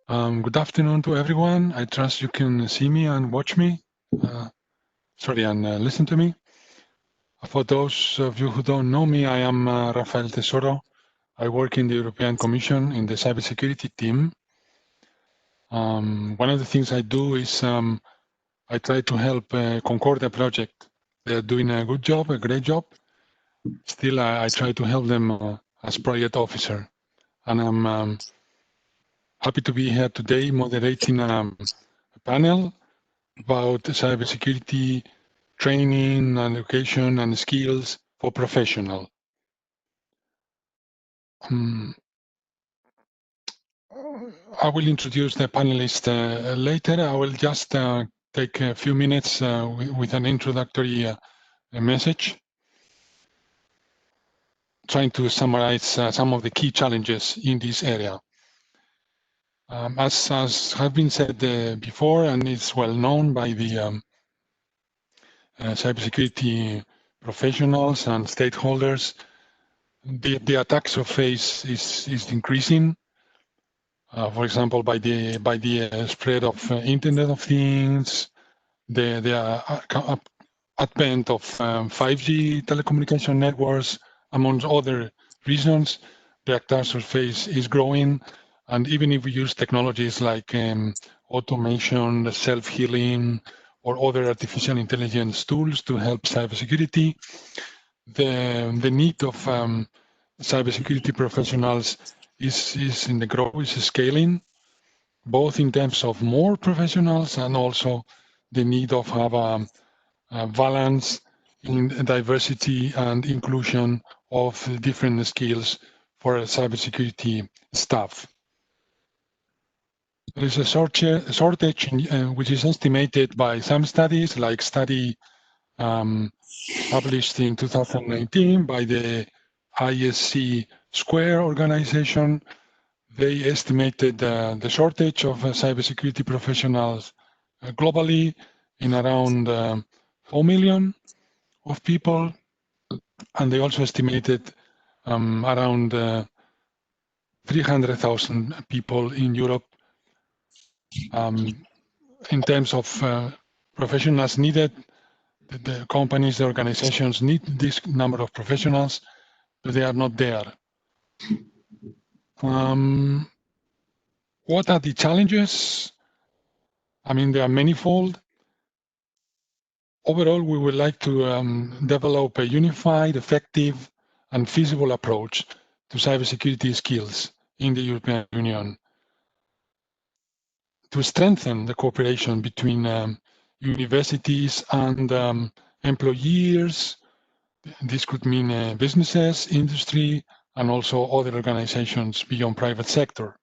Good afternoon to everyone. I trust you can see me and watch me. And listen to me. For those of you who don't know me, I am Rafael Tesoro. I work in the European Commission in the cybersecurity team. One of the things I do is I try to help Concordia project. They're doing a good job, a great job. Still, I try to help them as project officer. And I'm happy to be here today moderating a panel about cybersecurity training and education and skills for professionals. I will introduce the panelists later. I will just take a few minutes with an introductory message, trying to summarize some of the key challenges in this area. As has been said before, and it's well known by the cybersecurity professionals and stakeholders, the attack surface is increasing. For example, by the spread of Internet of Things, the advent of 5G telecommunication networks, among other reasons, the attack surface is growing. And even if we use technologies like automation, self-healing, or other artificial intelligence tools to help cybersecurity, the need of cybersecurity professionals is in the growth, is scaling, both in terms of more professionals and also the need of have a balance in diversity and inclusion of different skills for cybersecurity staff. There is a shortage which is estimated by some studies, like study published in 2019 by the ISC Square organization. They estimated the shortage of cybersecurity professionals globally in around 4 million of people. And they also estimated around 300,000 people in Europe in terms of professionals needed. The companies, the organizations need this number of professionals, but they are not there. What are the challenges? I mean, they are manifold. Overall, we would like to develop a unified, effective, and feasible approach to cybersecurity skills in the European Union to strengthen the cooperation between universities and employers. This could mean businesses, industry, and also other organizations beyond private sector.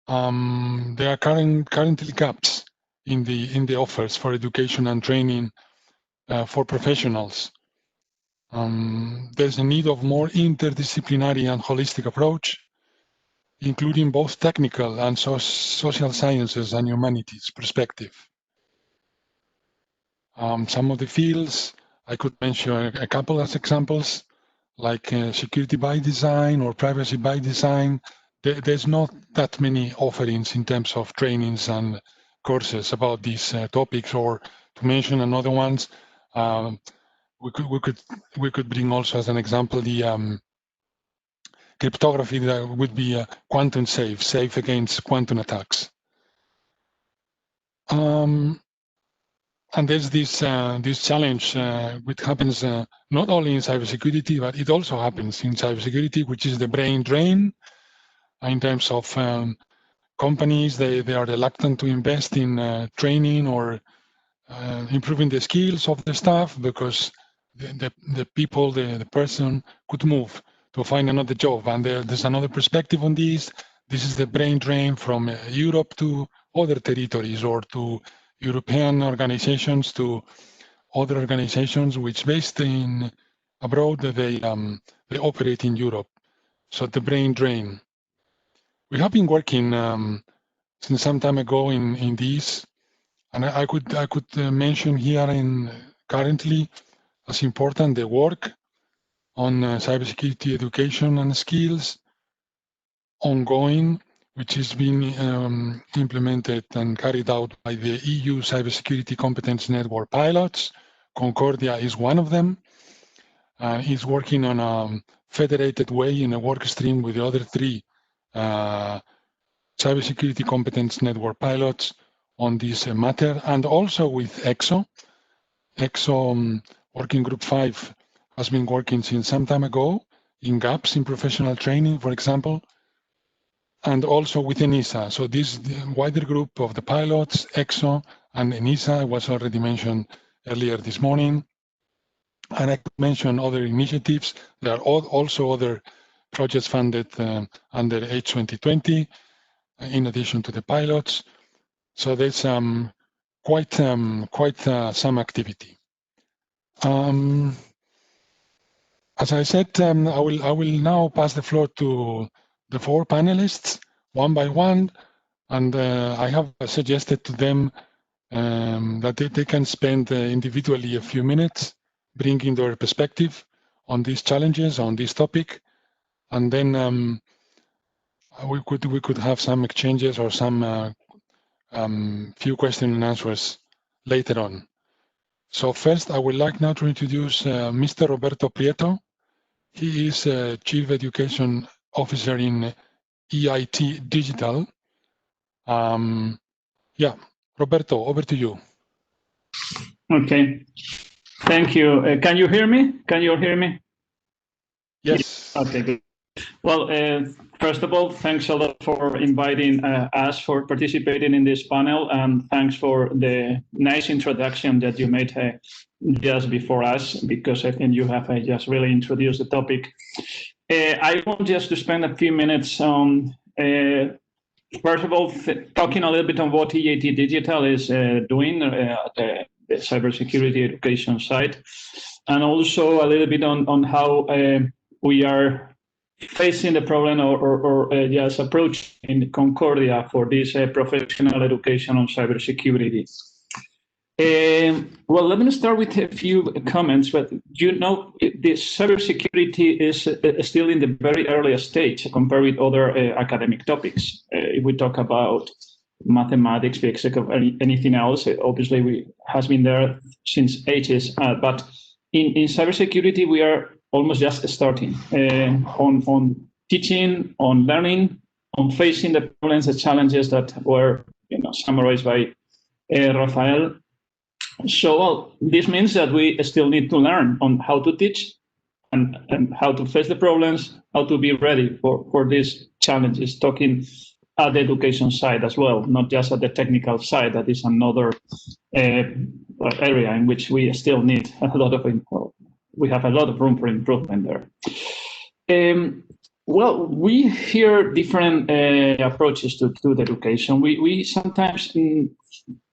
There are currently gaps in the offers for education and training for professionals. There's a need of more interdisciplinary and holistic approach, including both technical and social sciences and humanities perspective. Some of the fields, I could mention a couple as examples, like security by design or privacy by design. There's not that many offerings in terms of trainings and courses about these topics, or to mention another ones, we could bring also as an example the cryptography that would be quantum safe against quantum attacks. And there's this challenge which happens not only in cybersecurity, but it also happens in cybersecurity, which is the brain drain. In terms of companies, they are reluctant to invest in training or improving the skills of the staff because the people, the person could move to find another job. And there's another perspective on this. This is the brain drain from Europe to other territories, or to European organizations to other organizations which based in abroad, they operate in Europe. So the brain drain. We have been working since some time ago in this, and I could mention here currently as important the work on cybersecurity education and skills ongoing which is being implemented and carried out by the EU Cybersecurity Competence Network pilots. Concordia is one of them. Is working on a federated way in a work stream with the other three Cybersecurity Competence Network pilots on this matter, and also with EXO. EXO Working Group 5 has been working since some time ago in gaps in professional training, for example, and also with ENISA. So this wider group of the pilots, EXO and ENISA, was already mentioned earlier this morning. And I could mention other initiatives. There are also other projects funded under H2020, in addition to the pilots. So there's quite some activity. As I said, I will now pass the floor to the four panelists one by one, and I have suggested to them that they can spend individually a few minutes bringing their perspective on these challenges, on this topic, and then we could have some exchanges or some few question and answers later on. So first, I would like now to introduce Mr. Roberto Prieto. He is Chief Education Officer in EIT Digital. Yeah, Roberto, over to you. Okay, thank you. Can you hear me? Can you hear me? Yes. Okay, good. Well, first of all, thanks a lot for inviting us for participating in this panel, and thanks for the nice introduction that you made just before us, because I think you have just really introduced the topic. I want just to spend a few minutes on, first of all, talking a little bit on what EIT Digital is doing at the cybersecurity education side, and also a little bit on how we are facing the problem or just approaching Concordia for this professional education on cybersecurity. Well, let me start with a few comments, but you know, the cybersecurity is still in the very early stage compared with other academic topics. If we talk about mathematics, physics, or anything else, obviously we has been there since ages, but in cybersecurity, we are almost just starting on teaching, on learning, on facing the problems, the challenges that were summarized by Rafael. So this means that we still need to learn on how to teach and how to face the problems, how to be ready for these challenges, talking at the education side as well, not just at the technical side. That is another area in which we still need a lot of we have a lot of room for improvement there. Well, we hear different approaches to the education. We sometimes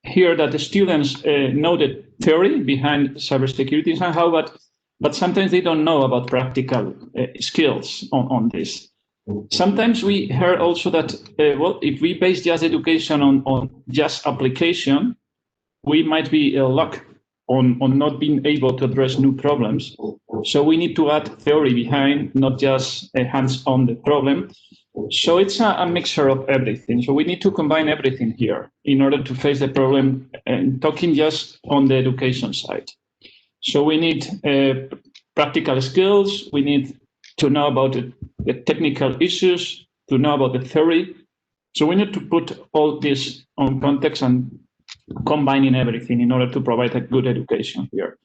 hear that the students know the theory behind cybersecurity somehow, but sometimes they don't know about practical skills on this. Sometimes we hear also that, well, if we base just education on just application, we might be luck on not being able to address new problems. So we need to add theory behind, not just hands-on the problem. So it's a mixture of everything. So we need to combine everything here in order to face the problem, and talking just on the education side. So we need practical skills. We need to know about the technical issues, to know about the theory. So we need to put all this on context and combining everything in order to provide a good education here.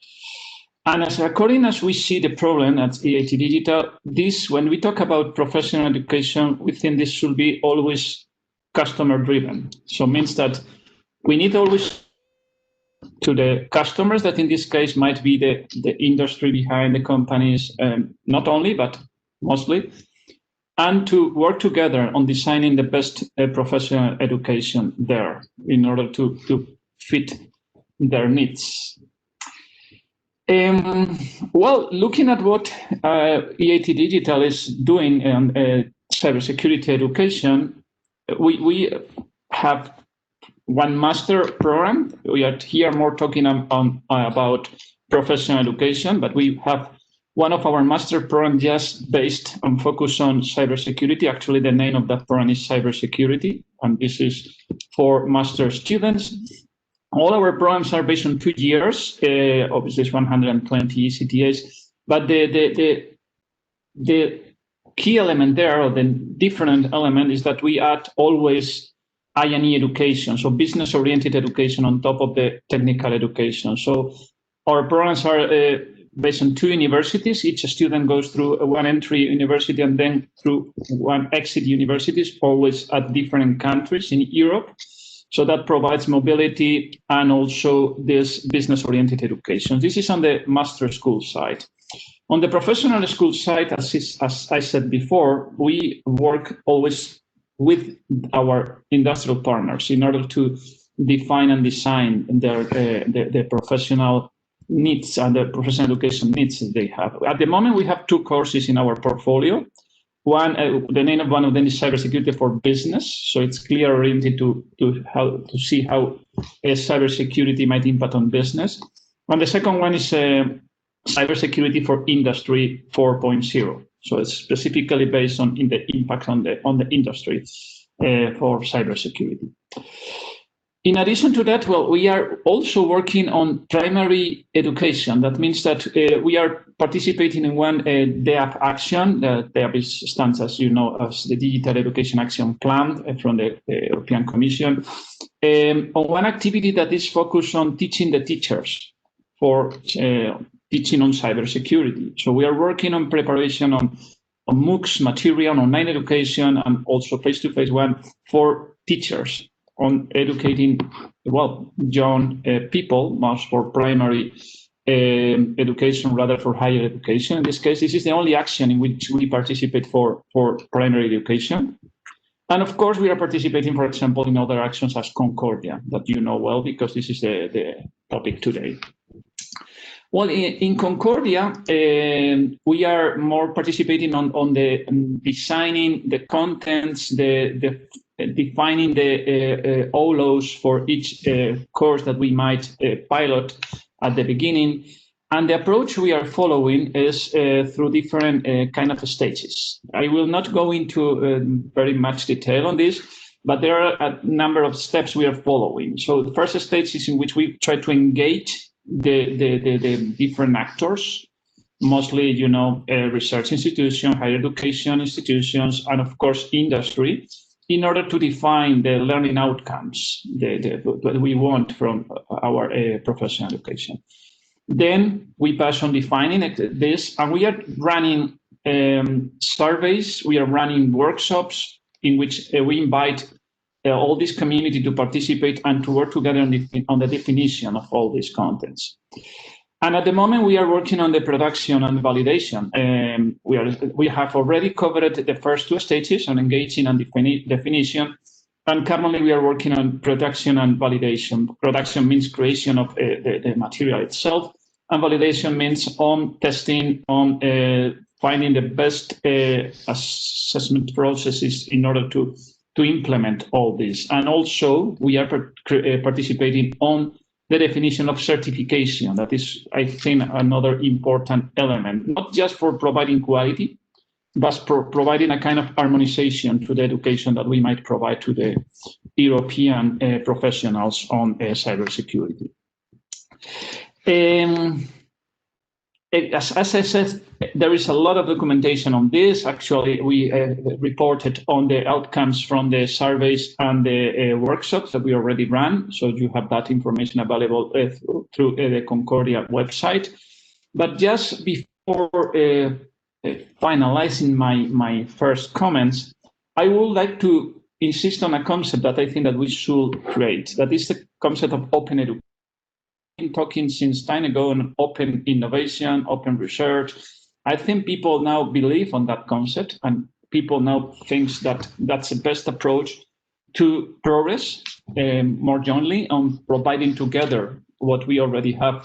And according as we see the problem at EIT Digital, this, when we talk about professional education, we think this should be always customer driven. So it means that we need always to the customers, that in this case might be the industry behind the companies, not only, but mostly, and to work together on designing the best professional education there in order to fit their needs. Well, looking at what EIT Digital is doing in cybersecurity education, we have one master program. We are here more talking about professional education, but we have one of our master programs just based on focus on cybersecurity. Actually, the name of that program is Cybersecurity, and this is for master students. All our programs are based on 2 years. Obviously, it's 120 ECTS, but the key element there, or the different element, is that we add always I&E education, so business-oriented education on top of the technical education. So our programs are based on 2 universities. Each student goes through one entry university and then through one exit universities, always at different countries in Europe. So that provides mobility and also this business-oriented education. This is on the master school side. On the professional school side, as I said before, we work always with our industrial partners in order to define and design the professional needs and the professional education needs that they have. At the moment, we have 2 courses in our portfolio. One, the name of one of them is Cybersecurity for Business, so it's clear oriented to see how cybersecurity might impact on business. And the second one is Cybersecurity for Industry 4.0. So it's specifically based on the impact on the industry for cybersecurity. In addition to that, well, we are also working on primary education. That means that we are participating in one DEAP action. DEAP stands, as you know, as the Digital Education Action Plan from the European Commission, on one activity that is focused on teaching the teachers for teaching on cybersecurity. So we are working on preparation on MOOCs material, online education, and also face-to-face one for teachers on educating, well, young people, most for primary education rather for higher education. In this case, this is the only action in which we participate for primary education. And of course, we are participating, for example, in other actions as Concordia, that you know well, because this is the topic today. Well, in Concordia, we are more participating on the designing the contents, defining the OLOs for each course that we might pilot at the beginning. And the approach we are following is through different kind of stages. I will not go into very much detail on this, but there are a number of steps we are following. So the first stage is in which we try to engage the different actors, mostly, you know, research institutions, higher education institutions, and of course, industry, in order to define the learning outcomes that we want from our professional education. Then we pass on defining this, and we are running surveys, we are running workshops in which we invite all this community to participate and to work together on the definition of all these contents. And at the moment, we are working on the production and validation. We have already covered the first 2 stages on engaging and definition. And currently, we are working on production and validation. Production means creation of the material itself. And validation means on testing, on finding the best assessment processes in order to implement all this. And also, we are participating on the definition of certification. That is, I think, another important element, not just for providing quality, but for providing a kind of harmonization to the education that we might provide to the European professionals on cybersecurity. As I said, there is a lot of documentation on this. Actually, we reported on the outcomes from the surveys and the workshops that we already ran. So you have that information available through the Concordia website. But just before finalizing my first comments, I would like to insist on a concept that I think that we should create. That is the concept of open education. Been talking since time ago on open innovation, open research. I think people now believe on that concept, and people now think that that's the best approach to progress more jointly on providing together what we already have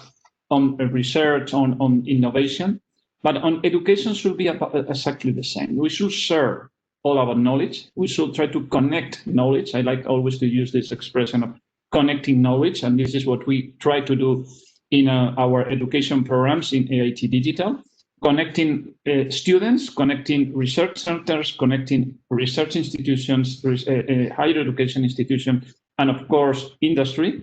on research, on innovation. But on education should be exactly the same. We should share all our knowledge. We should try to connect knowledge. I like always to use this expression of connecting knowledge, and this is what we try to do in our education programs in AIT Digital. connecting students, connecting research centers, connecting research institutions, higher education institutions, and of course, industry.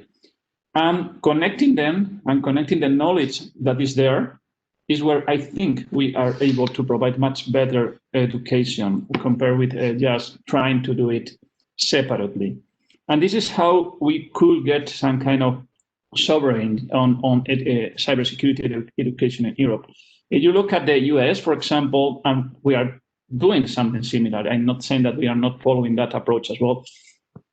And connecting them and connecting the knowledge that is there is where I think we are able to provide much better education compared with just trying to do it separately. And this is how we could get some kind of sovereign on cybersecurity education in Europe. If you look at the US, for example, we are doing something similar. I'm not saying that we are not following that approach as well.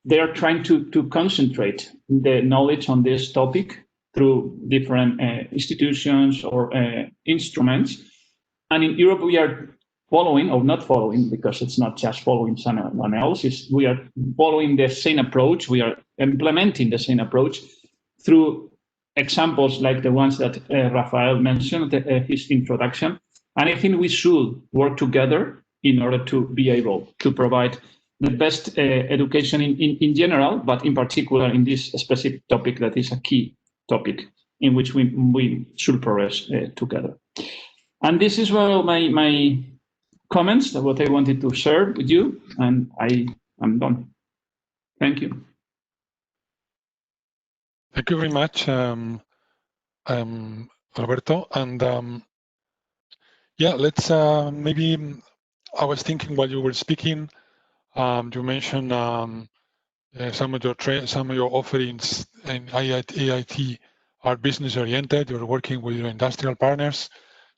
They are trying to concentrate the knowledge on this topic through different institutions or instruments. And in Europe, we are following, or not following, because it's not just following someone else, we are following the same approach. We are implementing the same approach through examples like the ones that Rafael mentioned, his introduction. And I think we should work together in order to be able to provide the best education in general, but in particular in this specific topic that is a key topic in which we should progress together. And this is one of my comments, that what I wanted to share with you, and I am done. Thank you. Thank you very much, Roberto. And yeah, let's maybe, I was thinking while you were speaking, you mentioned some of your offerings in AIT are business oriented. You're working with your industrial partners.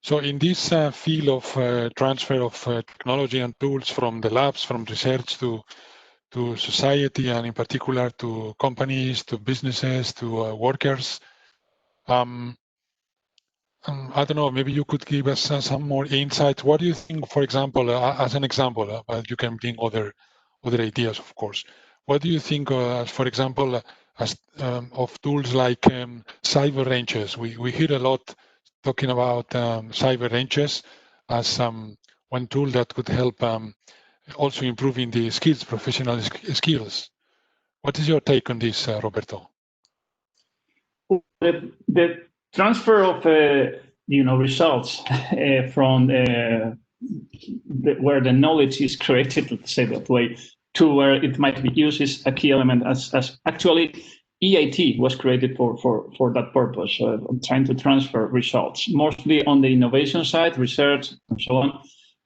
So in this field of transfer of technology and tools from the labs, from research to society, and in particular to companies, to businesses, to workers, I don't know, maybe you could give us some more insights. What do you think, for example, as an example, but you can bring other ideas, of course. What do you think, for example, of tools like cyber ranges? We hear a lot talking about cyber ranges as one tool that could help also improving the skills, professional skills. What is your take on this, Roberto? The transfer of results from where the knowledge is created, let's say that way, to where it might be used is a key element. As actually EIT was created for that purpose, trying to transfer results, mostly on the innovation side, research, and so on.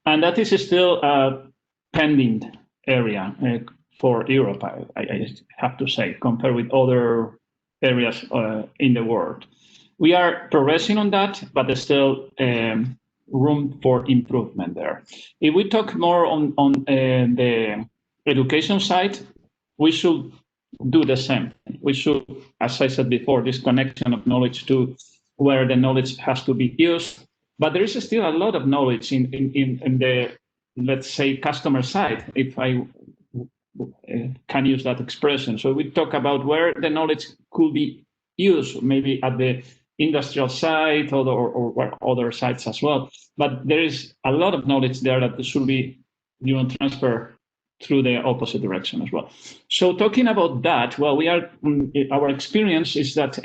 And that is still a pending area for Europe, I have to say, compared with other areas in the world. We are progressing on that, but there's still room for improvement there. If we talk more on the education side, we should do the same. We should, as I said before, this connection of knowledge to where the knowledge has to be used. But there is still a lot of knowledge in the, let's say, customer side, if I can use that expression. So we talk about where the knowledge could be used, maybe at the industrial side or other sites as well. But there is a lot of knowledge there that should be transferred through the opposite direction as well. So talking about that, well, our experience is that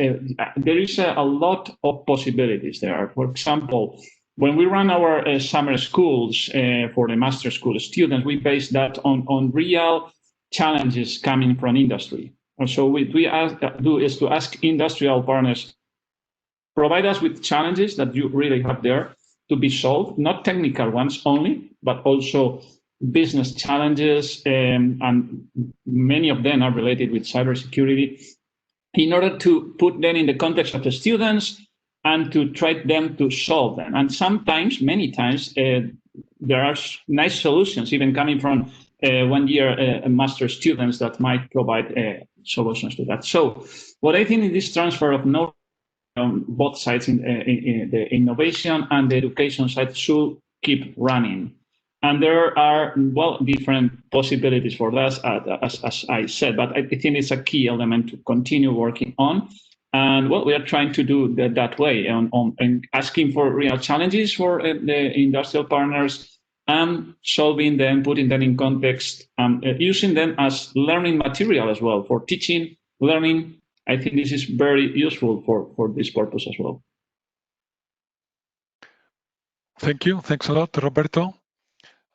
there is a lot of possibilities there. For example, when we run our summer schools for the master school students, we base that on real challenges coming from industry. And so what we do is to ask industrial partners, provide us with challenges that you really have there to be solved, not technical ones only, but also business challenges, and many of them are related with cybersecurity, in order to put them in the context of the students and to try them to solve them. And sometimes, many times, there are nice solutions, even coming from 1 year master students that might provide solutions to that. So what I think is this transfer of knowledge on both sides, in the innovation and the education side, should keep running. And there are, well, different possibilities for that, as I said, but I think it's a key element to continue working on. And what we are trying to do that way, and asking for real challenges for the industrial partners, and solving them, putting them in context, and using them as learning material as well for teaching, learning. I think this is very useful for this purpose as well. Thank you. Thanks a lot, Roberto.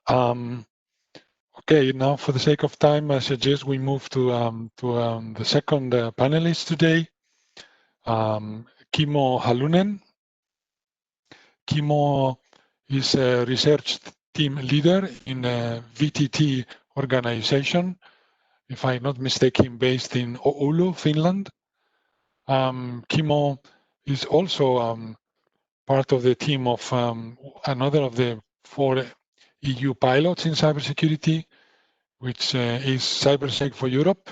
Okay, now for the sake of time, I suggest we move to the second panelist today, Kimo Halunen. Kimmo is a research team leader in a VTT organization, if I'm not mistaken, based in Oulu, Finland. Kimmo is also part of the team of another of the 4 EU pilots in cybersecurity, which is CyberSec for Europe,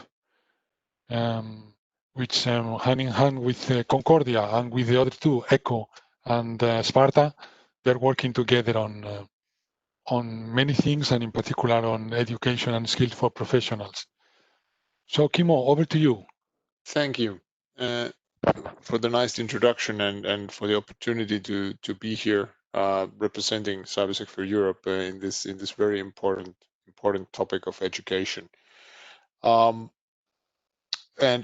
which hand in hand with Concordia and with the other 2, ECHO and Sparta, they're working together on many things, and in particular on education and skills for professionals. So Kimmo, over to you. Thank you for the nice introduction and for the opportunity to be here representing CyberSec for Europe in this very important topic of education. And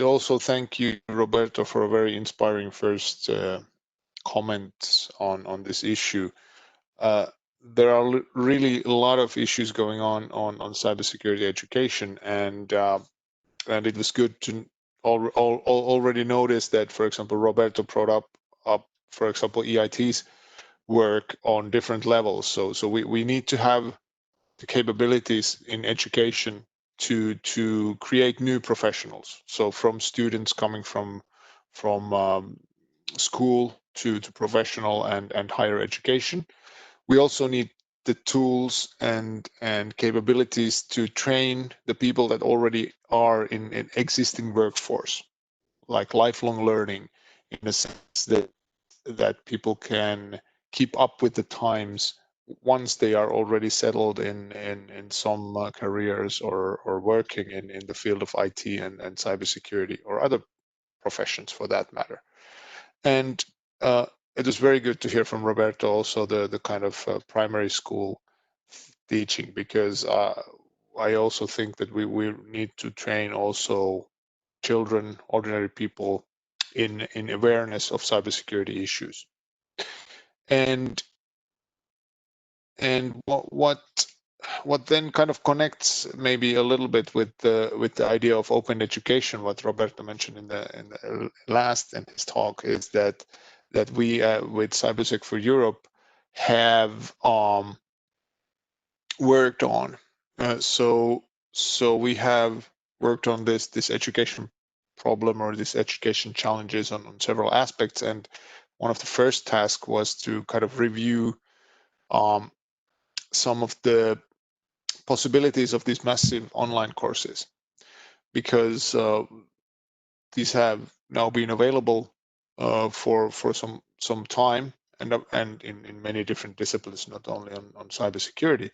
also thank you, Roberto, for a very inspiring first comments on this issue. There are really a lot of issues going on cybersecurity education, and it was good to already notice that, for example, Roberto brought up for example, EIT's work on different levels. So we need to have the capabilities in education to create new professionals. So from students coming from school to professional and higher education. We also need the tools and capabilities to train the people that already are in an existing workforce, like lifelong learning, in a sense that people can keep up with the times once they are already settled in some careers or working in the field of IT and cybersecurity or other professions for that matter. And it was very good to hear from Roberto also the kind of primary school teaching, because I also think that we need to train also children, ordinary people, in awareness of cybersecurity issues. And what then kind of connects maybe a little bit with the idea of open education, what Roberto mentioned in the last in his talk, is that we with CyberSec for Europe have worked on. So we have worked on this education problem or this education challenges on several aspects, and one of the first tasks was to kind of review some of the possibilities of these massive online courses, because these have now been available for some time and in many different disciplines, not only on cybersecurity,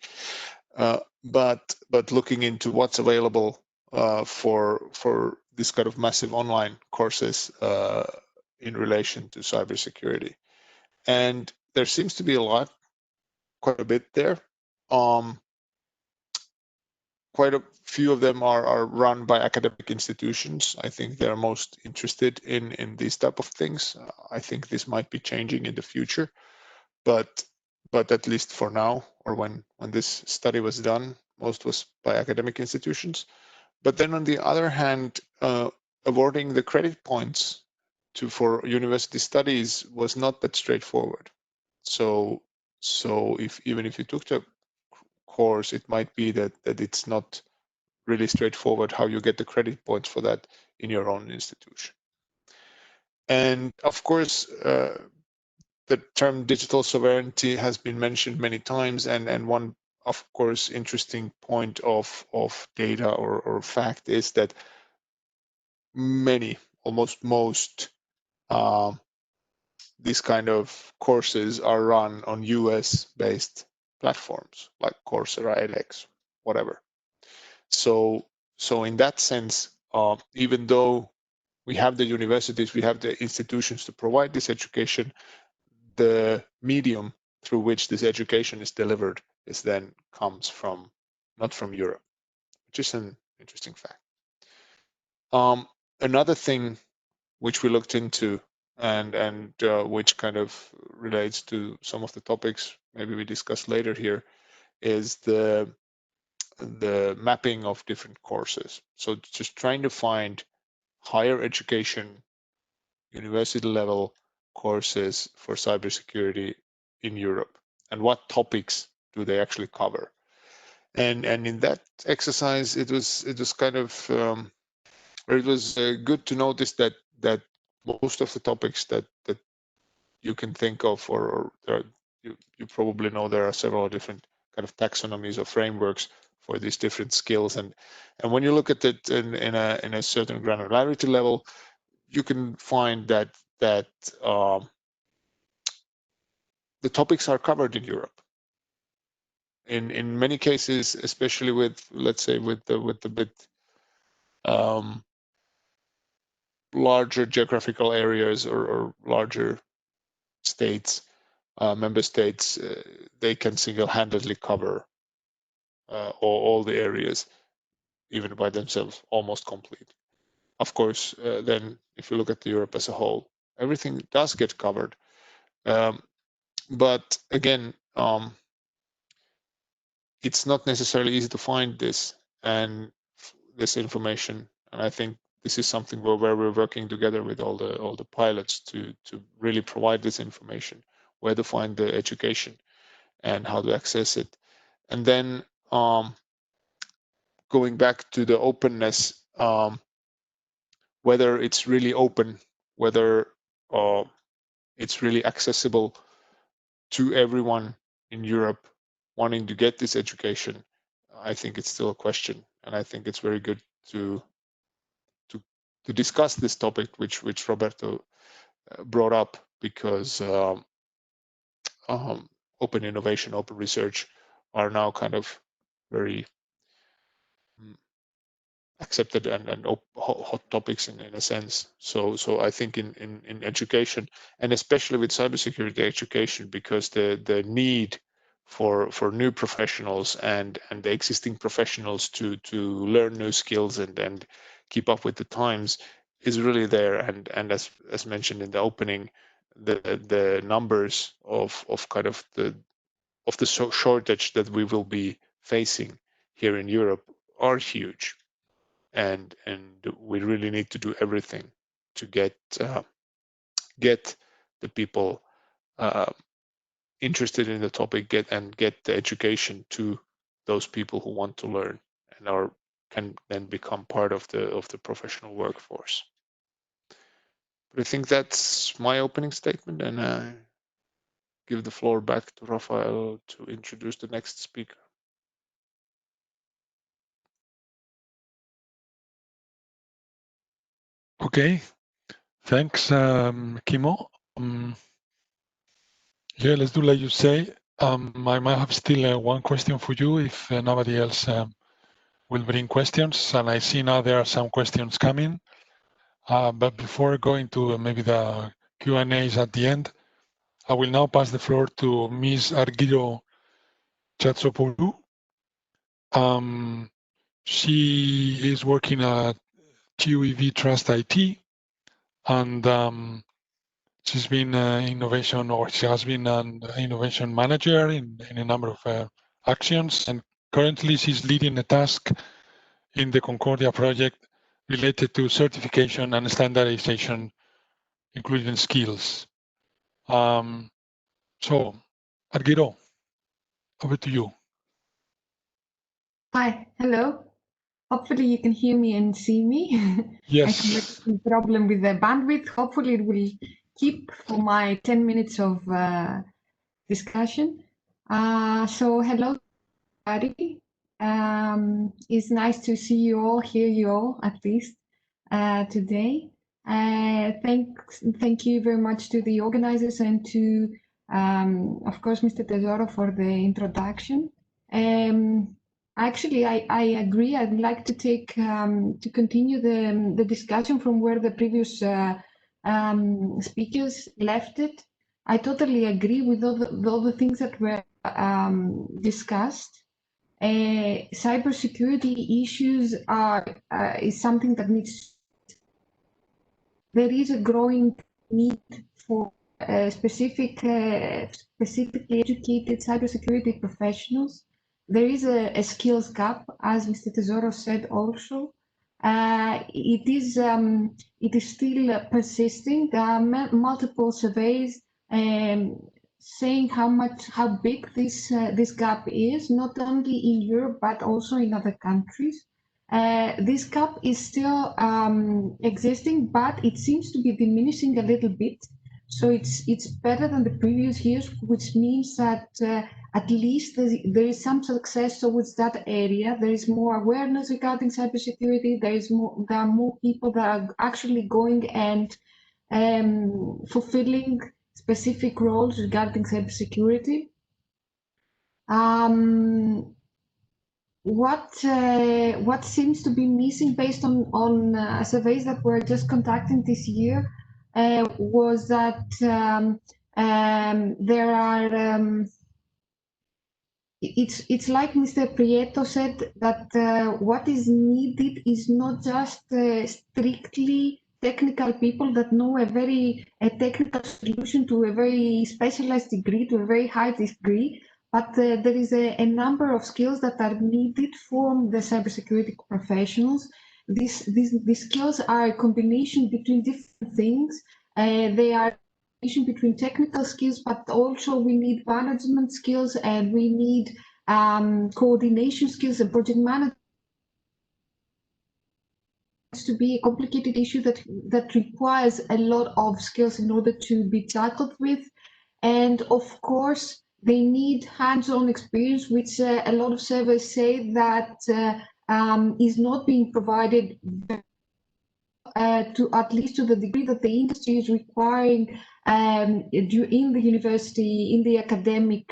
but looking into what's available for this kind of massive online courses in relation to cybersecurity. And there seems to be quite a bit there. Quite a few of them are run by academic institutions. I think they're most interested in these type of things. I think this might be changing in the future, but at least for now, or when this study was done, most was by academic institutions. But then on the other hand, awarding the credit points for university studies was not that straightforward. So even if you took the course, it might be that it's not really straightforward how you get the credit points for that in your own institution. And of course, the term digital sovereignty has been mentioned many times, and one, of course, interesting point of data or fact is that almost most these kind of courses are run on US-based platforms like Coursera, edX, whatever. So in that sense, even though we have the universities, we have the institutions to provide this education, the medium through which this education is delivered comes from not from Europe, which is an interesting fact. Another thing which we looked into and which kind of relates to some of the topics maybe we discuss later here, is the mapping of different courses. So just trying to find higher education, university level courses for cybersecurity in Europe, and what topics do they actually cover. And in that exercise, it was kind of it was good to notice that most of the topics that you can think of, or you probably know there are several different kind of taxonomies or frameworks for these different skills, and when you look at it in a certain granularity level, you can find that the topics are covered in Europe. In many cases, especially with, let's say, with the bit larger geographical areas or larger states, member states, they can single-handedly cover all the areas, even by themselves, almost complete. Of course, then if you look at Europe as a whole, everything does get covered. But again, it's not necessarily easy to find this information, and I think this is something where we're working together with all the pilots to really provide this information, where to find the education and how to access it. And then going back to the openness, whether it's really open, whether it's really accessible to everyone in Europe wanting to get this education, I think it's still a question. And I think it's very good to discuss this topic, which Roberto brought up, because open innovation, open research are now kind of very accepted and hot topics in a sense. So I think in education, and especially with cybersecurity education, because the need for new professionals and the existing professionals to learn new skills and keep up with the times is really there. And as mentioned in the opening, the numbers of kind of the shortage that we will be facing here in Europe are huge. And we really need to do everything to get the people interested in the topic, get the education to those people who want to learn and can then become part of the professional workforce. But I think that's my opening statement, and I give the floor back to Rafael to introduce the next speaker. Okay, thanks, Kimo. Yeah, let's do like you say. I might have still one question for you if nobody else will bring questions. And I see now there are some questions coming. But before going to maybe the Q&As at the end, I will now pass the floor to Ms. Argyro Chatzopoulou. She is working at TUEV Trust IT, and she's been she has been an innovation manager in a number of actions, and currently she's leading a task in the Concordia project related to certification and standardization, including skills. So, Argyro, over to you. Hi, hello. Hopefully you can hear me and see me. Yes. I have a problem with the bandwidth. Hopefully it will keep for my 10 minutes of discussion. So hello, everybody. It's nice to see you all, hear you all at least today. Thank you very much to the organizers and to, of course, Mr. Tesoro for the introduction. Actually, I agree. I'd like to take to continue the discussion from where the previous speakers left it. I totally agree with all the things that were discussed. Cybersecurity issues is something that needs. There is a growing need for specifically educated cybersecurity professionals. There is a skills gap, as Mr. Tesoro said also. It is still persisting. There are multiple surveys saying how big this gap is, not only in Europe but also in other countries. This gap is still existing, but it seems to be diminishing a little bit. So it's better than the previous years, which means that at least there is some success towards that area. There is more awareness regarding cybersecurity. There are more people that are actually going and fulfilling specific roles regarding cybersecurity. What seems to be missing based on surveys that were just conducted this year was that there are it's like Mr. Prieto said, that what is needed is not just strictly technical people that know a technical solution to a very specialized degree, to a very high degree, but there is a number of skills that are needed from the cybersecurity professionals. These skills are a combination between different things. They are between technical skills, but also we need management skills, and we need coordination skills and project management. To be a complicated issue that requires a lot of skills in order to be tackled with, and of course they need hands-on experience, which a lot of surveys say that is not being provided to at least to the degree that the industry is requiring in the university, in the academic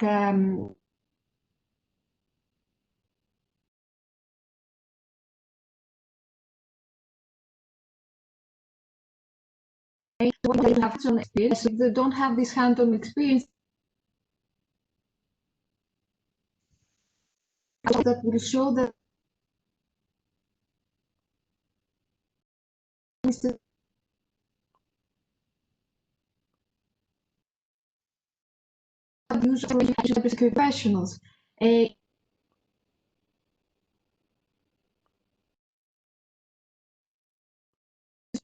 they have hands-on experience. If they don't have this hands-on experience, that will show that use for cybersecurity professionals.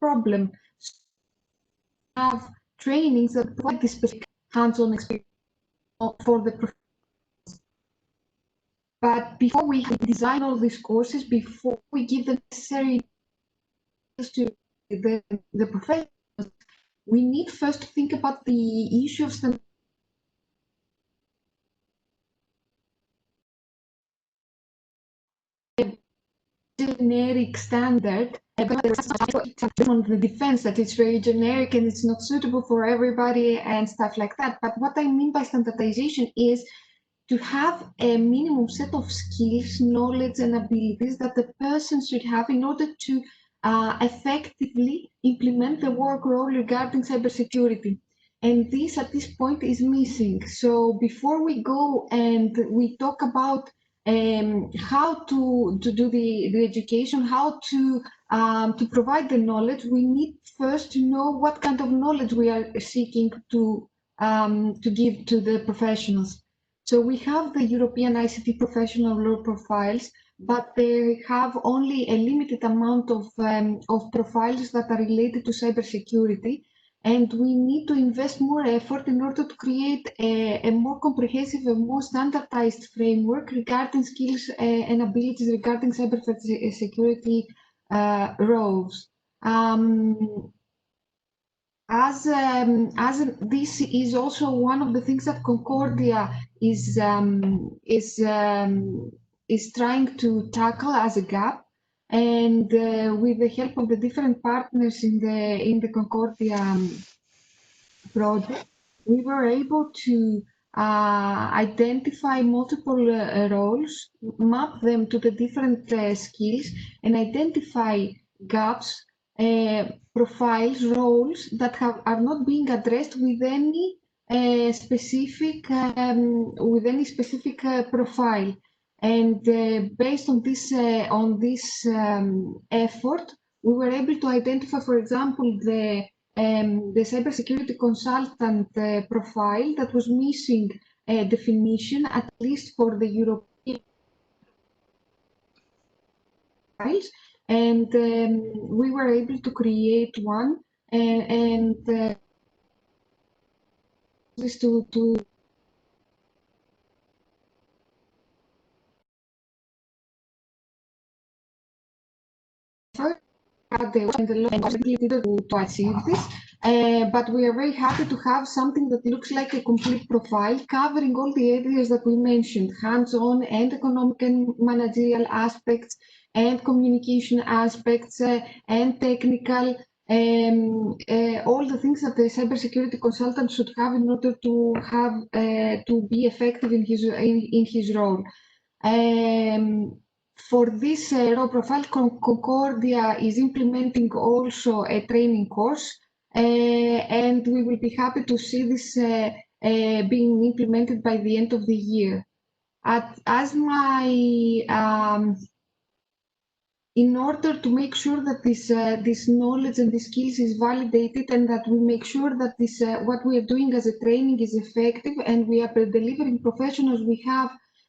Problem have trainings that provide this specific hands-on experience for the professionals. But before we design all these courses, before we give the necessary to the professionals, we need first to think about the issue of standardization. Generic standard on the defense that it's very generic and it's not suitable for everybody and stuff like that. But what I mean by standardization is to have a minimum set of skills, knowledge, and abilities that the person should have in order to effectively implement the work role regarding cybersecurity. And this at this point is missing. So before we go and we talk about how to do the education, how to provide the knowledge, we need first to know what kind of knowledge we are seeking to give to the professionals. So we have the European ICT professional law profiles, but they have only a limited amount of profiles that are related to cybersecurity. And we need to invest more effort in order to create a more comprehensive and more standardized framework regarding skills and abilities regarding cybersecurity roles. As this is also one of the things that Concordia is trying to tackle as a gap, and with the help of the different partners in the Concordia project, we were able to identify multiple roles, map them to the different skills, and identify gaps, profiles, roles that are not being addressed with any specific profile. And based on this effort, we were able to identify, for example, the the cybersecurity consultant profile that was missing a definition, at least for the European files, and we were able to create one and this to to achieve this, but we are very happy to have something that looks like a complete profile covering all the areas that we mentioned, hands-on and economic and managerial aspects and communication aspects and technical, all the things that the cybersecurity consultant should have in order to have to be effective in his role. For this raw profile, Concordia is implementing also a training course, and we will be happy to see this being implemented by the end of the year. In order to make sure that this knowledge and these skills is validated and that we make sure that this what we are doing as a training is effective and we are delivering professionals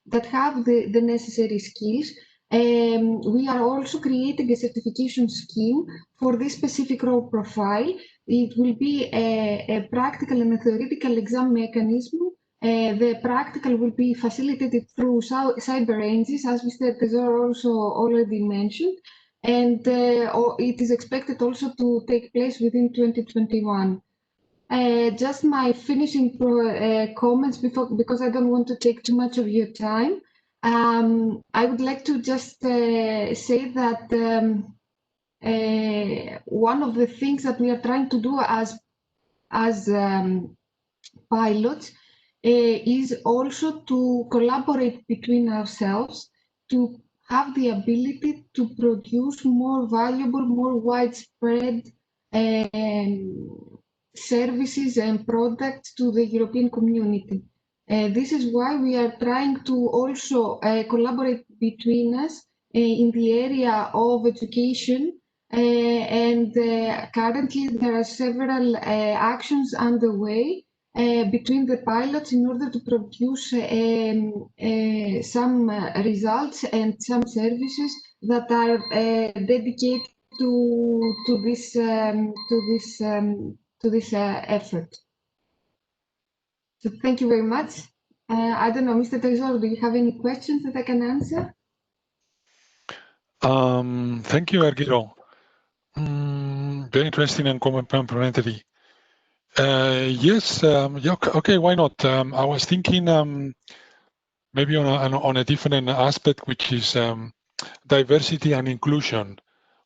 that have the necessary skills, we are also creating a certification scheme for this specific role profile. It will be a practical and a theoretical exam mechanism. The practical will be facilitated through cyber ranges, as Mr. Tesoro also already mentioned, and it is expected also to take place within 2021. Just my finishing comments because I don't want to take too much of your time. I would like to just say that one of the things that we are trying to do as pilots is also to collaborate between ourselves to have the ability to produce more valuable, more widespread services and products to the European community. This is why we are trying to also collaborate between us in the area of education, and currently there are several actions underway between the pilots in order to produce some results and some services that are dedicated to this effort. So thank you very much. I don't know, Mr. Tesoro, do you have any questions that I can answer? Thank you, Argyro. Very interesting and complementary. Yes, yeah, okay, why not? I was thinking maybe on a different aspect, which is diversity and inclusion.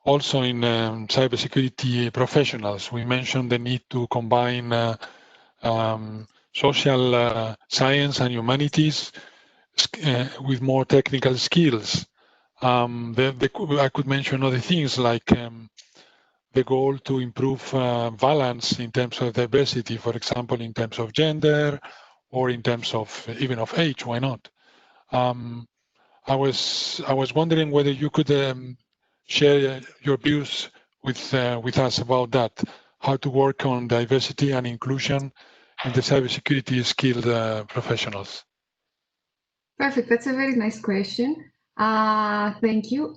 Also in cybersecurity professionals, we mentioned the need to combine social science and humanities with more technical skills. I could mention other things like the goal to improve balance in terms of diversity, for example, in terms of gender or in terms of even of age, why not? I was wondering whether you could share your views with us about that, how to work on diversity and inclusion in the cybersecurity skilled professionals. Perfect, that's a very nice question. Thank you.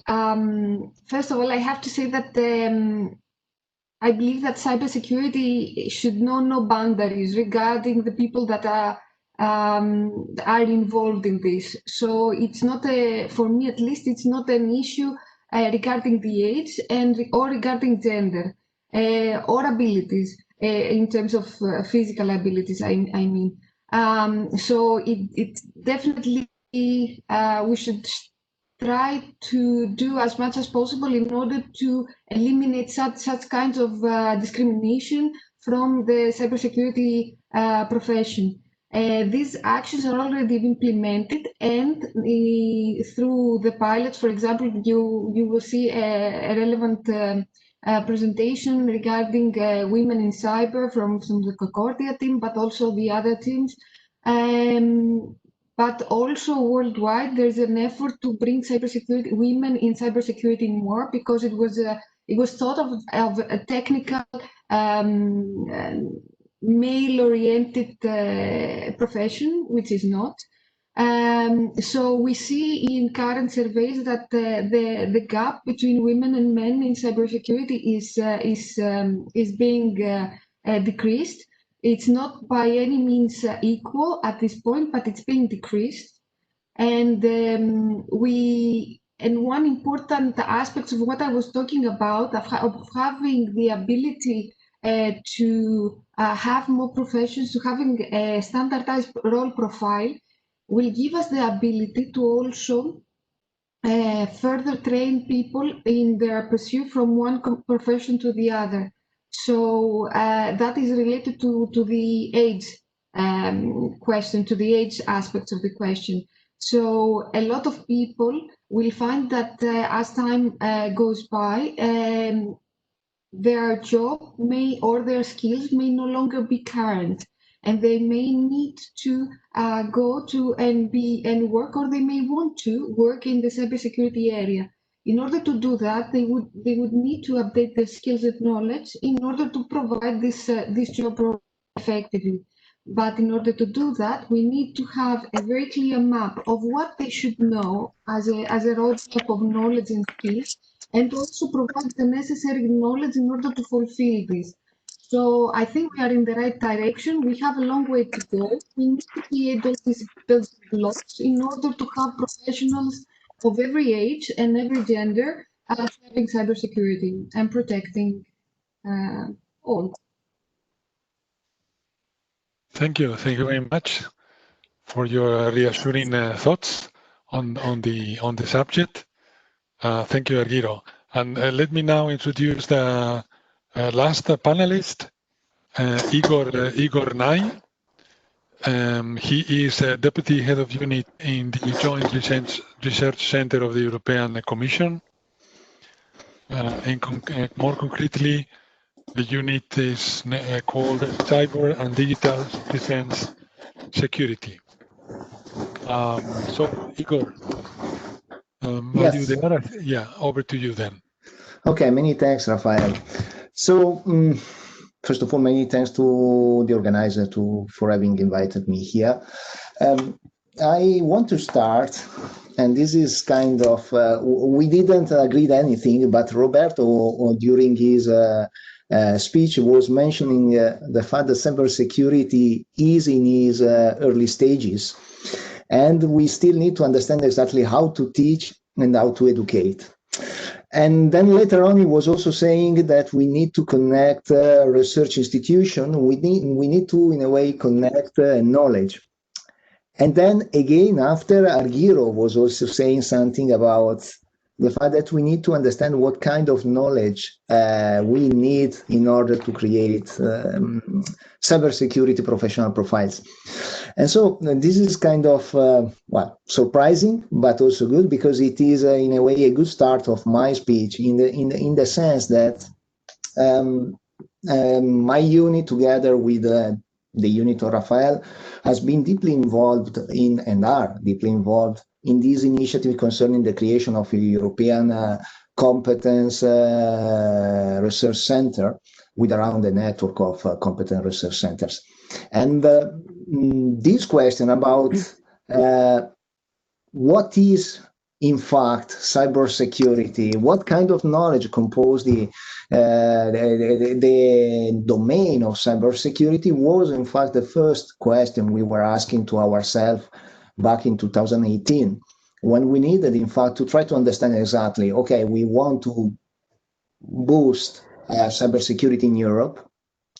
First of all, I have to say that I believe that cybersecurity should know no boundaries regarding the people that are involved in this. So it's not for me at least, it's not an issue regarding the age or regarding gender or abilities in terms of physical abilities, I mean. So it definitely, we should try to do as much as possible in order to eliminate such kinds of discrimination from the cybersecurity profession. These actions are already implemented, and through the pilots, for example, you will see a relevant presentation regarding women in cyber from the Concordia team, but also the other teams. But also worldwide, there's an effort to bring cybersecurity, women in cybersecurity more, because it was it was thought of a technical, male-oriented profession, which is not. So we see in current surveys that the gap between women and men in cybersecurity is being decreased. It's not by any means equal at this point, but it's being decreased. And one important aspect of what I was talking about of having the ability to have more professions, to having a standardized role profile, will give us the ability to also further train people in their pursuit from one profession to the other. So that is related to the age question, to the age aspects of the question. So a lot of people will find that as time goes by, their job may or their skills may no longer be current, and they may need to go to and work, or they may want to work in the cybersecurity area. In order to do that, they would need to update their skills and knowledge in order to provide this job effectively. But in order to do that, we need to have a very clear map of what they should know as a roadmap of knowledge and skills, and also provide the necessary knowledge in order to fulfill this. So I think we are in the right direction. We have a long way to go. We need to create those building blocks in order to have professionals of every age and every gender having cybersecurity and protecting all. Thank you very much for your reassuring thoughts on the subject. Thank you, Argyro. And let me now introduce the last panelist, Igor Nai. He is Deputy Head of Unit in the Joint Research Center of the European Commission. More concretely, the unit is called Cyber and Digital Defense Security. So, Igor, yes. are you there? Yeah, over to you then. Okay, many thanks, Rafael. So, first of all, many thanks to the organizer for having invited me here. I want to start, and this is kind of, we didn't agree on anything, but Roberto, during his speech, was mentioning the fact that cybersecurity is in its early stages, and we still need to understand exactly how to teach and how to educate. And then later on, he was also saying that we need to connect research institution. We need to, in a way, connect knowledge. And then again, after, Argyro was also saying something about the fact that we need to understand what kind of knowledge we need in order to create cybersecurity professional profiles. And so this is kind of, well, surprising, but also good, because it is in a way a good start of my speech in the sense that my unit, together with the unit of Rafael, has been deeply involved in, and are deeply involved in this initiative concerning the creation of a European competence research center with around a network of competent research centers. And this question about what is in fact cybersecurity, what kind of knowledge compose the domain of cybersecurity, was in fact the first question we were asking to ourselves back in 2018, when we needed in fact to try to understand exactly, okay, we want to boost cybersecurity in Europe,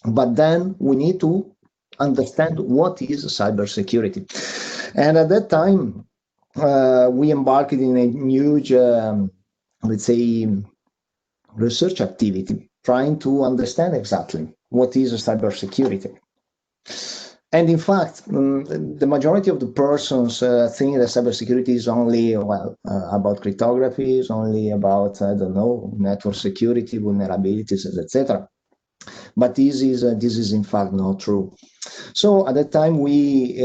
but then we need to understand what is cybersecurity. And at that time, we embarked in a huge, let's say, research activity, trying to understand exactly what is cybersecurity. And in fact, the majority of the persons think that cybersecurity is only, well, about cryptography, is only about, I don't know, network security, vulnerabilities, etc. but this is in fact not true. So at that time we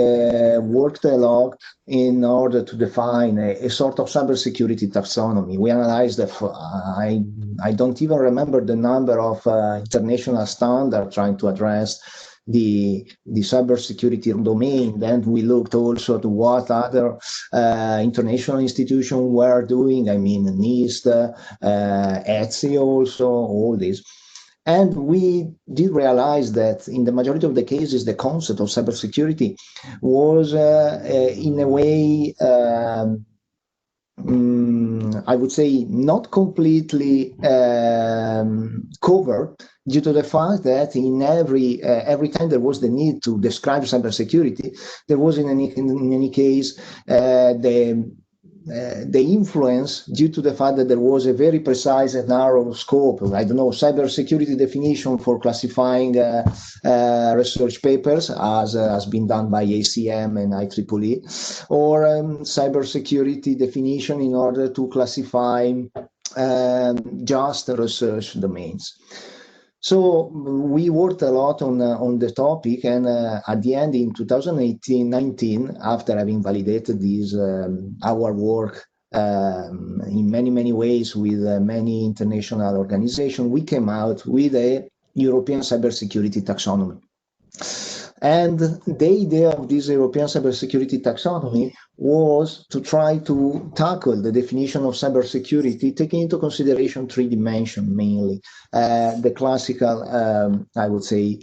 worked a lot in order to define a sort of cybersecurity taxonomy. We analyzed I don't even remember the number of international standards trying to address the cybersecurity domain. Then we looked also to what other international institutions were doing. I mean, NIST, ETSI also, all this. And we did realize that in the majority of the cases, the concept of cybersecurity was in a way, I would say, not completely covered, due to the fact that in every time there was the need to describe cybersecurity, there was in any case the influence due to the fact that there was a very precise and narrow scope. I don't know, cybersecurity definition for classifying research papers, as has been done by ACM and IEEE, or cybersecurity definition in order to classify just research domains. So we worked a lot on the topic, and at the end in 2018-19, after having validated this our work in many ways with many international organizations, we came out with a European cybersecurity taxonomy. And the idea of this European cybersecurity taxonomy was to try to tackle the definition of cybersecurity, taking into consideration three dimensions mainly. The classical, I would say,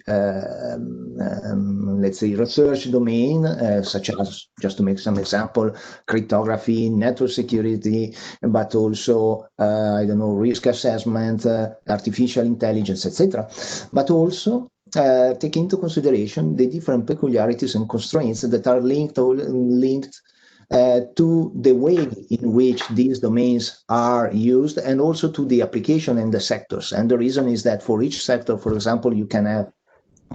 let's say, research domain, such as, just to make some example, cryptography, network security, but also, I don't know, risk assessment, artificial intelligence, etc. But also take into consideration the different peculiarities and constraints that are linked to the way in which these domains are used, and also to the application and the sectors. And the reason is that for each sector, for example, you can have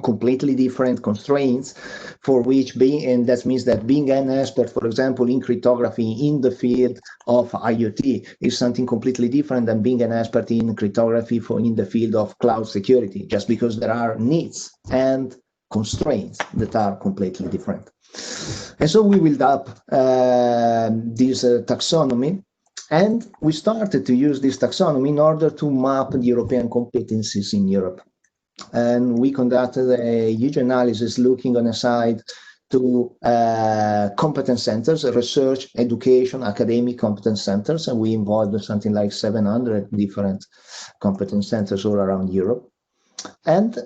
completely different constraints for which and that means that being an expert, for example, in cryptography in the field of IoT is something completely different than being an expert in cryptography in the field of cloud security, just because there are needs and constraints that are completely different. And so we built up this taxonomy, and we started to use this taxonomy in order to map the European competencies in Europe. And we conducted a huge analysis looking on a side to competence centers, research, education, academic competence centers, and we involved something like 700 different competence centers all around Europe. And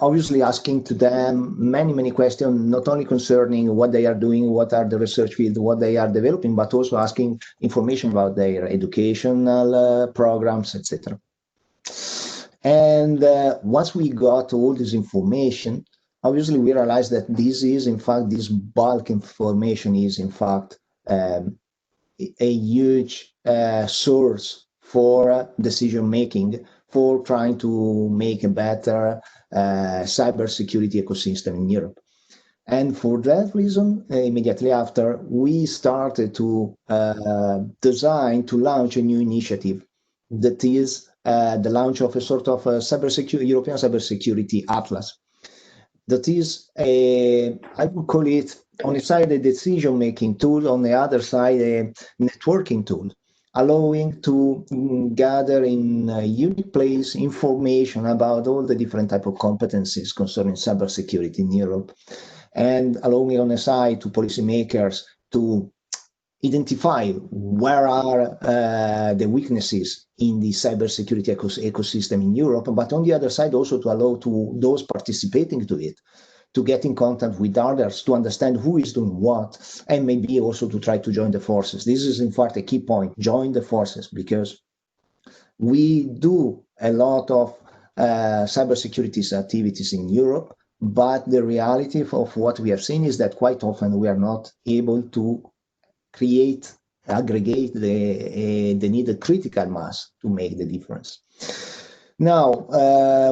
obviously asking to them many questions, not only concerning what they are doing, what are the research fields, what they are developing, but also asking information about their educational programs, etc. And once we got all this information, obviously we realized that this bulk information is in fact a huge source for decision making, for trying to make a better cybersecurity ecosystem in Europe. And for that reason, immediately after, we started to launch a new initiative that is the launch of a sort of European cybersecurity atlas. That is I would call it, on the side, a decision-making tool, on the other side, a networking tool, allowing to gather in a unique place information about all the different type of competencies concerning cybersecurity in Europe, and allowing on the side to policymakers to identify where are the weaknesses in the cybersecurity ecosystem in Europe, but on the other side also to allow to those participating to it to get in contact with others, to understand who is doing what, and maybe also to try to join the forces. This is in fact a key point, join the forces, because we do a lot of cybersecurity activities in Europe, but the reality of what we have seen is that quite often we are not able to aggregate the needed critical mass to make the difference. Now,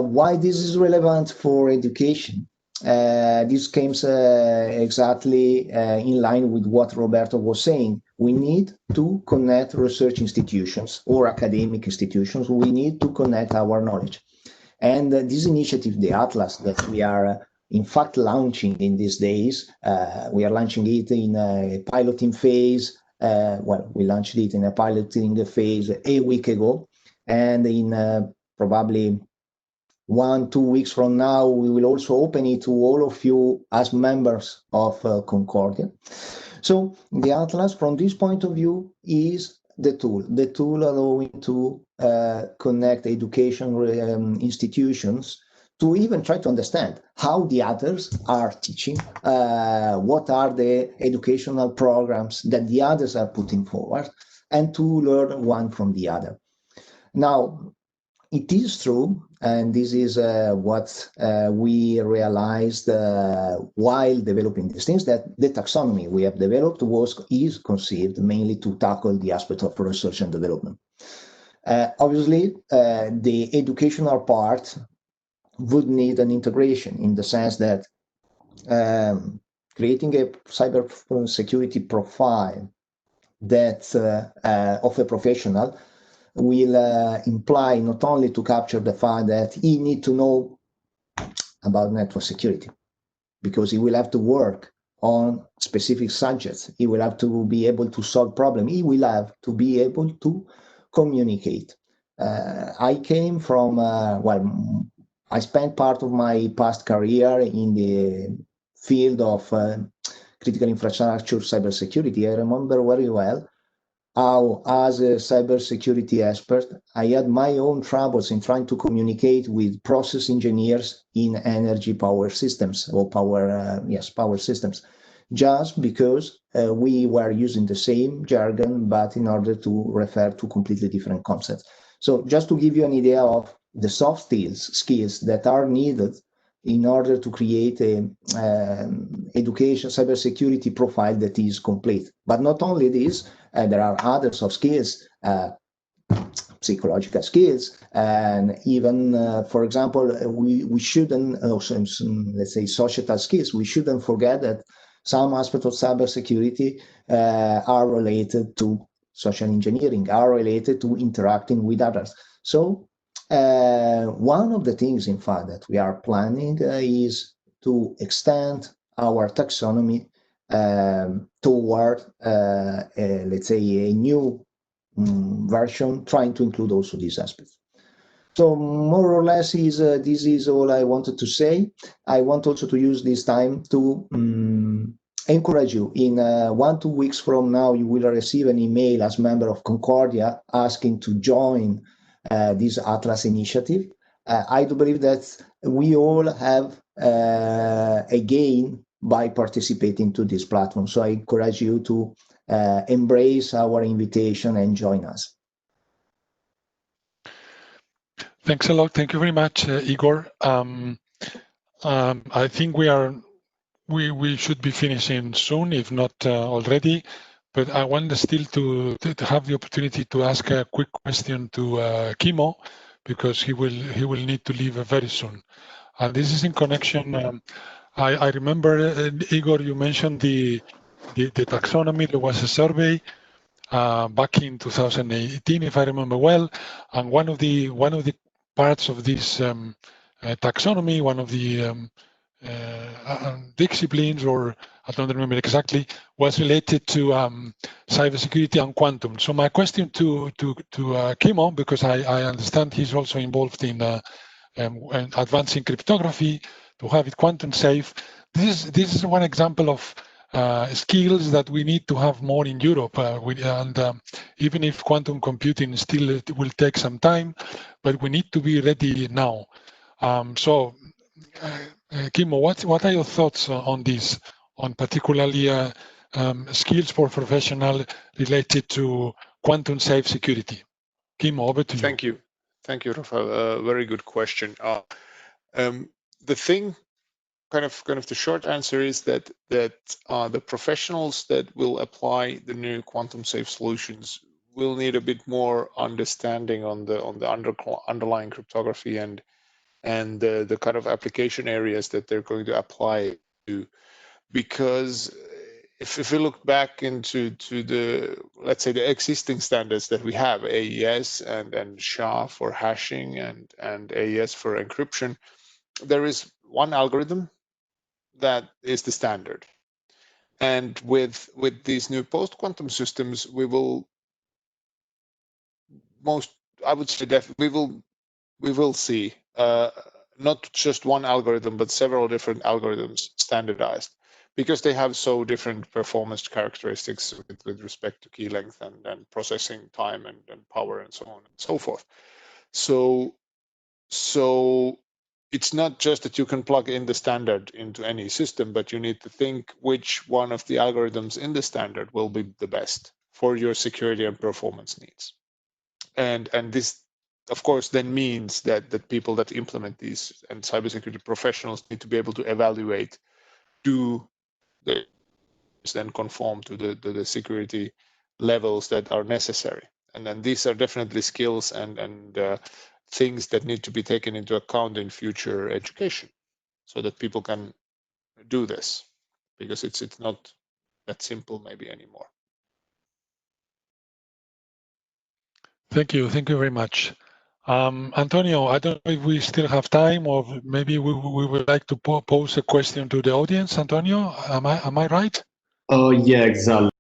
why this is relevant for education? This came exactly in line with what Roberto was saying. We need to connect research institutions or academic institutions. We need to connect our knowledge. And this initiative, the Atlas, that we are in fact launching in these days, we are launching it in a piloting phase. Well, we launched it in a piloting phase a week ago, and in probably 1-2 weeks from now, we will also open it to all of you as members of Concordia. So the Atlas, from this point of view, is the tool allowing to connect education institutions to even try to understand how the others are teaching, what are the educational programs that the others are putting forward, and to learn one from the other. Now, it is true, and this is what we realized while developing these things, that the taxonomy we have developed is conceived mainly to tackle the aspect of research and development. Obviously, the educational part would need an integration in the sense that creating a cybersecurity profile that of a professional will imply not only to capture the fact that he needs to know about network security, because he will have to work on specific subjects. He will have to be able to solve problems. He will have to be able to communicate. I came from, well, I spent part of my past career in the field of critical infrastructure cybersecurity. I remember very well how, as a cybersecurity expert, I had my own troubles in trying to communicate with process engineers in energy power systems or power systems, just because we were using the same jargon, but in order to refer to completely different concepts. So just to give you an idea of the soft skills that are needed in order to create a education cybersecurity profile that is complete. But not only this, there are other soft skills, psychological skills, and even, for example, we shouldn't, let's say, societal skills. We shouldn't forget that some aspects of cybersecurity are related to social engineering, are related to interacting with others. So one of the things, in fact, that we are planning is to extend our taxonomy toward, let's say, a new version, trying to include also these aspects. So more or less, this is all I wanted to say. I want also to use this time to encourage you. In 1-2 weeks from now, you will receive an email as member of Concordia asking to join this Atlas initiative. I do believe that we all have a gain by participating to this platform. So I encourage you to embrace our invitation and join us. Thanks a lot. Thank you very much, Igor. I think we should be finishing soon, if not already. But I want still to have the opportunity to ask a quick question to Kimmo, because he will need to leave very soon. And this is in connection. I remember, Igor, you mentioned the taxonomy. There was a survey back in 2018, if I remember well, and one of the parts of this taxonomy, one of the disciplines, or I don't remember exactly, was related to cybersecurity and quantum. So my question to Kimmo, because I understand he's also involved in advancing cryptography to have it quantum safe. This is one example of skills that we need to have more in Europe, even if quantum computing still will take some time, but we need to be ready now. Kimmo, what are your thoughts on this, on particularly skills for professionals related to quantum safe security? Kimmo, over to you. Thank you, Rafael. Very good question. The thing, kind of the short answer is that the professionals that will apply the new quantum safe solutions will need a bit more understanding on the underlying cryptography and the kind of application areas that they're going to apply to, because if we look back into the, let's say, the existing standards that we have, AES and SHA for hashing and AES for encryption, there is one algorithm that is the standard. And with these new post-quantum systems, we will we will see not just one algorithm, but several different algorithms standardized, because they have so different performance characteristics with respect to key length and processing time and power and so on and so forth. So it's not just that you can plug in the standard into any system, but you need to think which one of the algorithms in the standard will be the best for your security and performance needs. And this, of course, then means that people that implement these and cybersecurity professionals need to be able to evaluate, do they then conform to the security levels that are necessary. And then these are definitely skills and things that need to be taken into account in future education, so that people can do this, because it's not that simple maybe anymore. Thank you very much. Antonio, I don't know if we still have time, or maybe we would like to pose a question to the audience. Antonio, am I right? Oh yeah, exactly.